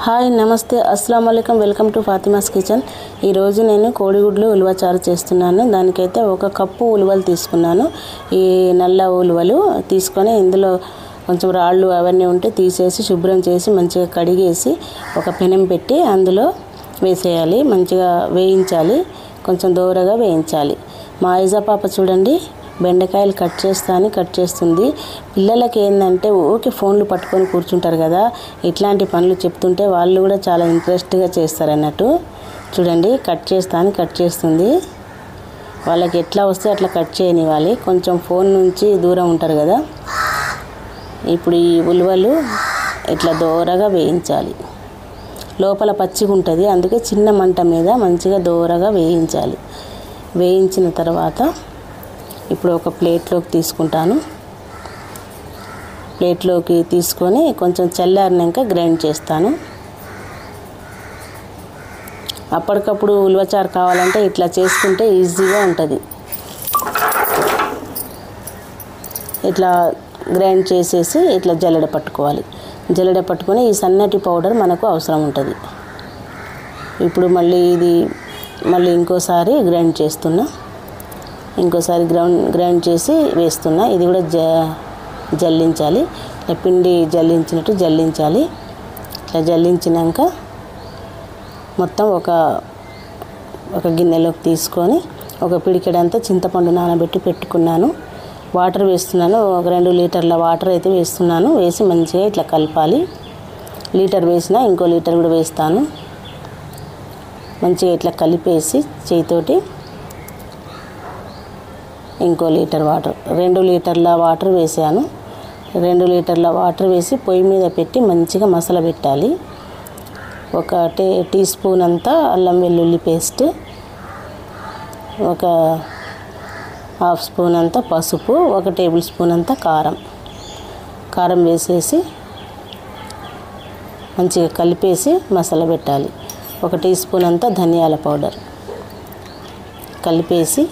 Hi నమస్తే అస్సలం వాలేకుమ్ welcome to Fatima's kitchen. ఈరోజు నేను కోడిగుడ్లు ఉలువ చారు చేస్తున్నాను. దానికైతే 1 కప్పు ఉలువలు తీసుకున్నాను. ఈ నల్ల ఉలువలు తీసుకొని ఇందులో కొంచెం రాళ్ళు అవన్నీ ఉంటే తీసేసి శుభ్రం చేసి మంచిగా కడిగేసి ఒక పెనం పెట్టి అందులో వేసేయాలి. మంచిగా వేయించాలి, కొంచెం దోరగా వేయించాలి. మా ఐజా పాప చూడండి బెండకాయలు కట్ చేస్తుంది. పిల్లలకి ఏంటంటే ఊరికే ఫోన్లు పట్టుకొని కూర్చుంటారు కదా, ఇట్లాంటి పనులు చెప్తుంటే వాళ్ళు కూడా చాలా ఇంట్రెస్ట్గా చేస్తారు అన్నట్టు. చూడండి కట్ చేస్తుంది. వాళ్ళకి ఎట్లా వస్తే అట్లా కట్ చేయనివ్వాలి. కొంచెం ఫోన్ నుంచి దూరం ఉంటారు కదా. ఇప్పుడు ఈ ఉలువలు ఇట్లా దోరగా వేయించాలి. లోపల పచ్చిగా ఉంటుంది, అందుకే చిన్న మంట మీద మంచిగా దోరగా వేయించాలి. వేయించిన తర్వాత ఇప్పుడు ఒక ప్లేట్లోకి తీసుకుంటాను. ప్లేట్లోకి తీసుకొని కొంచెం చల్లారినాక గ్రైండ్ చేస్తాను. అప్పటికప్పుడు ఉలువచారు కావాలంటే ఇట్లా చేసుకుంటే ఈజీగా ఉంటుంది. ఇట్లా గ్రైండ్ చేసేసి ఇట్లా జల్లెడ పట్టుకోవాలి. జల్లెడ పట్టుకొని ఈ సన్నటి పౌడర్ మనకు అవసరం ఉంటుంది. ఇప్పుడు మళ్ళీ ఇంకోసారి గ్రైండ్ చేస్తున్నా. గ్రైండ్ చేసి వేస్తున్నా. ఇది కూడా జల్లించాలి. పిండి జల్లించినట్టు జల్లించాలి. ఇట్లా జల్లించినాక మొత్తం ఒక గిన్నెలోకి తీసుకొని ఒక పిడికెడంతా చింతపండు నానబెట్టి పెట్టుకున్నాను. వాటర్ వేస్తున్నాను. ఒక 2 లీటర్ల వాటర్ అయితే వేస్తున్నాను. వేసి మంచిగా ఇట్లా కలపాలి. లీటర్ వేసినా ఇంకో లీటర్ కూడా వేస్తాను. మంచిగా ఇట్లా కలిపేసి చేయితోటి ఇంకో లీటర్ వాటర్ 2 లీటర్ల వాటర్ వేసాను. 2 లీటర్ల వాటర్ వేసి పొయ్యి మీద పెట్టి మంచిగా మసాలా పెట్టాలి. ఒక టీ స్పూన్ అంతా అల్లం వెల్లుల్లి పేస్ట్, ఒక హాఫ్ స్పూన్ అంతా పసుపు, 1 టేబుల్ స్పూన్ అంతా కారం వేసేసి మంచిగా కలిపేసి మసాలా పెట్టాలి. 1 టీ స్పూన్ అంతా ధనియాల పౌడర్ కలిపేసి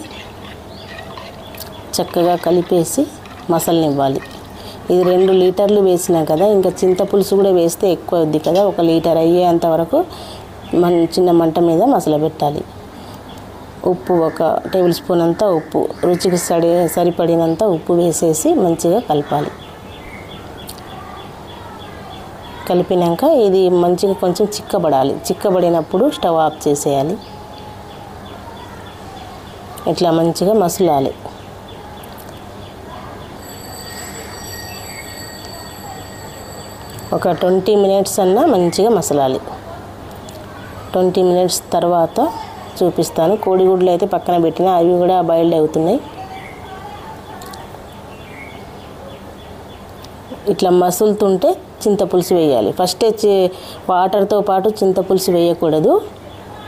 చక్కగా కలిపేసి మసాలానివ్వాలి. ఇది 2 లీటర్లు వేసినా కదా, ఇంకా చింతపులుసు కూడా వేస్తే ఎక్కువ అవుద్ది కదా. 1 లీటర్ అయ్యేంత వరకు చిన్న మంట మీద మసాలా పెట్టాలి. ఉప్పు 1 టేబుల్ స్పూన్ అంతా ఉప్పు, రుచికి సరిపడినంత ఉప్పు వేసేసి మంచిగా కలపాలి. కలిపినాక ఇది మంచిగా కొంచెం చిక్కబడాలి. చిక్కబడినప్పుడు స్టవ్ ఆఫ్ చేసేయాలి. ఇట్లా మంచిగా మసలాలి. ఒక 20 మినిట్స్ అన్నా మంచిగా మసలాలి. 20 మినిట్స్ తర్వాత చూపిస్తాను. కోడిగుడ్లు అయితే పక్కన పెట్టినా అవి కూడా బాయిల్డ్ అవుతున్నాయి. ఇట్లా మసులుతుంటే చింతపులుసు వేయాలి. ఫస్టే వాటర్తో పాటు చింతపులుసు వేయకూడదు.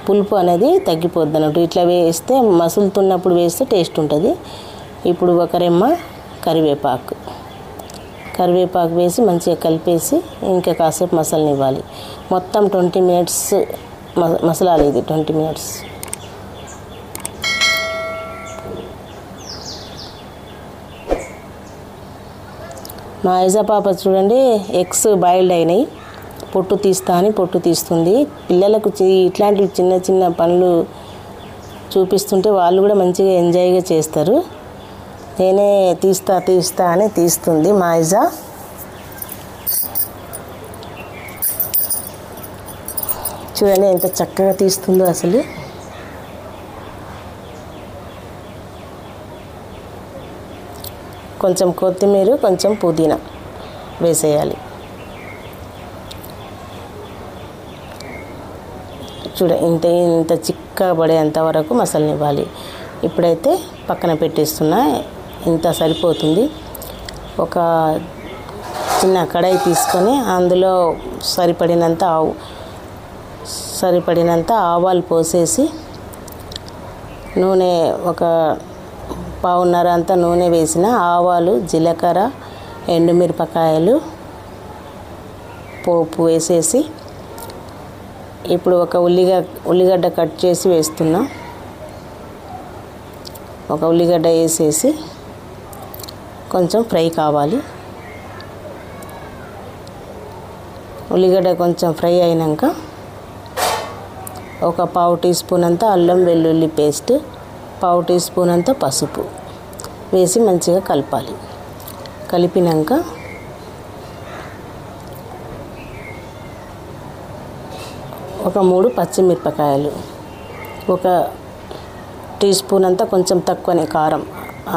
పులుపు అనేది తగ్గిపోద్ది అన్నట్టు. ఇట్లా వేస్తే మసులుతున్నప్పుడు వేస్తే టేస్ట్ ఉంటుంది. ఇప్పుడు 1 రెమ్మ కరివేపాకు వేసి మంచిగా కలిపేసి ఇంకా కాసేపు మసలనివ్వాలి. మొత్తం 20 మినిట్స్ మసలాలి. ఇది 20 మినిట్స్. మా ఐజా పాప చూడండి ఎగ్స్ బాయిల్డ్ అయినాయి. పొట్టు తీస్తుంది. పిల్లలకు ఇట్లాంటి చిన్న చిన్న పనులు చూపిస్తుంటే వాళ్ళు కూడా మంచిగా ఎంజాయ్గా చేస్తారు. నేనే తీస్తా అని తీస్తుంది మా ఐజా. చూడండి ఎంత చక్కగా తీస్తుందో అసలు. కొంచెం కొత్తిమీర, కొంచెం పుదీనా వేసేయాలి. ఇంత చిక్కగా పడేంత వరకు మసలనివ్వాలి. ఇప్పుడైతే పక్కన పెట్టేస్తున్నా. ఇంత సరిపోతుంది. ఒక చిన్న కడాయి తీసుకొని అందులో సరిపడినంత ఆవాలు పోసేసి నూనె ఒక పావున్నర అంత నూనె వేసిన ఆవాలు, జీలకర్ర, ఎండుమిరపకాయలు పోపు వేసేసి ఇప్పుడు ఒక ఉల్లిగడ్డ కట్ చేసి వేస్తున్నా. ఒక ఉల్లిగడ్డ వేసేసి కొంచెం ఫ్రై కావాలి. ఉల్లిగడ్డ కొంచెం ఫ్రై అయినాక ఒక పావు టీ స్పూన్ అంత అల్లం వెల్లుల్లి పేస్ట్, పావు టీ స్పూన్ అంత పసుపు వేసి మంచిగా కలపాలి. కలిపినాక ఒక 3 పచ్చిమిరపకాయలు, ఒక టీ స్పూన్ అంతా కొంచెం తక్కువనే కారం,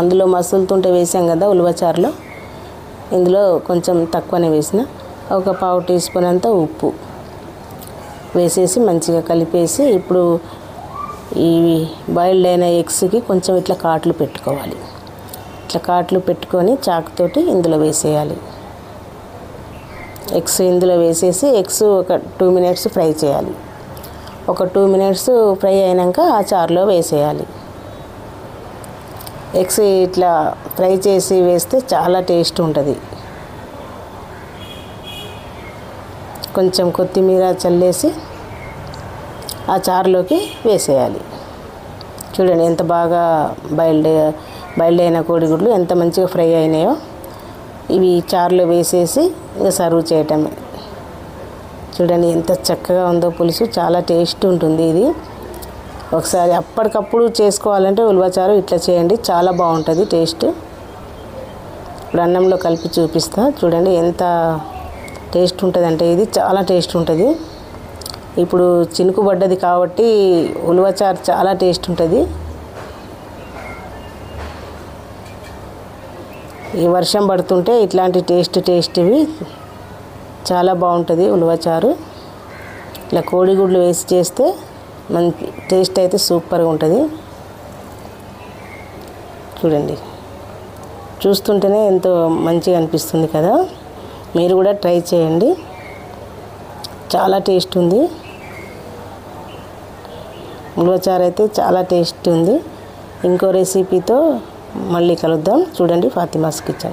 అందులో మసులుతుంటే వేసాం కదా ఉలవచారులో, ఇందులో కొంచెం తక్కువనే వేసిన, ఒక పావు టీ స్పూన్ అంతా ఉప్పు వేసేసి మంచిగా కలిపేసి ఇప్పుడు ఈ బాయిల్డ్ అయిన ఎగ్స్కి కొంచెం ఇట్లా కాట్లు పెట్టుకోవాలి. ఇట్లా కాట్లు పెట్టుకొని చాకుతోటి ఇందులో వేసేయాలి. ఎగ్స్ ఇందులో వేసేసి ఎగ్స్ ఒక 2 మినిట్స్ ఫ్రై చేయాలి. ఒక 2 మినిట్స్ ఫ్రై అయినాక ఆ చారులో వేసేయాలి. ఎగ్స్ ఇట్లా ఫ్రై చేసి వేస్తే చాలా టేస్ట్ ఉంటుంది. కొంచెం కొత్తిమీర చల్లేసి ఆ చారులోకి వేసేయాలి. చూడండి ఎంత బాగా బాయిల్డ్ అయిన కోడిగుడ్లు ఎంత మంచిగా ఫ్రై అయినాయో. ఇవి చారులో వేసేసి ఇంకా సర్వ్ చేయటమే. చూడండి ఎంత చక్కగా ఉందో పులుసు, చాలా టేస్ట్ ఉంటుంది ఇది. ఒకసారి అప్పటికప్పుడు చేసుకోవాలంటే ఉలవచారు ఇట్లా చేయండి, చాలా బాగుంటుంది టేస్ట్. ఇప్పుడు అన్నంలో కలిపి చూపిస్తా. చూడండి ఎంత టేస్ట్ ఉంటుంది అంటే ఇది చాలా టేస్ట్ ఉంటుంది. ఇప్పుడు చినుకు పడ్డది కాబట్టి ఉలవచారు చాలా టేస్ట్ ఉంటుంది. ఈ వర్షం పడుతుంటే ఇట్లాంటి టేస్ట్వి చాలా బాగుంటుంది ఉలవచారు. ఇలా కోడిగుడ్లు వేసి చేస్తే మంచి టేస్ట్ అయితే సూపర్గా ఉంటుంది. చూడండి చూస్తుంటేనే ఎంతో మంచిగా అనిపిస్తుంది కదా. మీరు కూడా ట్రై చేయండి, చాలా టేస్ట్ ఉంది. ఉలవచారు అయితే చాలా టేస్ట్ ఉంది. ఇంకో రెసిపీతో మళ్ళీ కలుద్దాం. చూడండి ఫాతిమాస్ కిచెన్.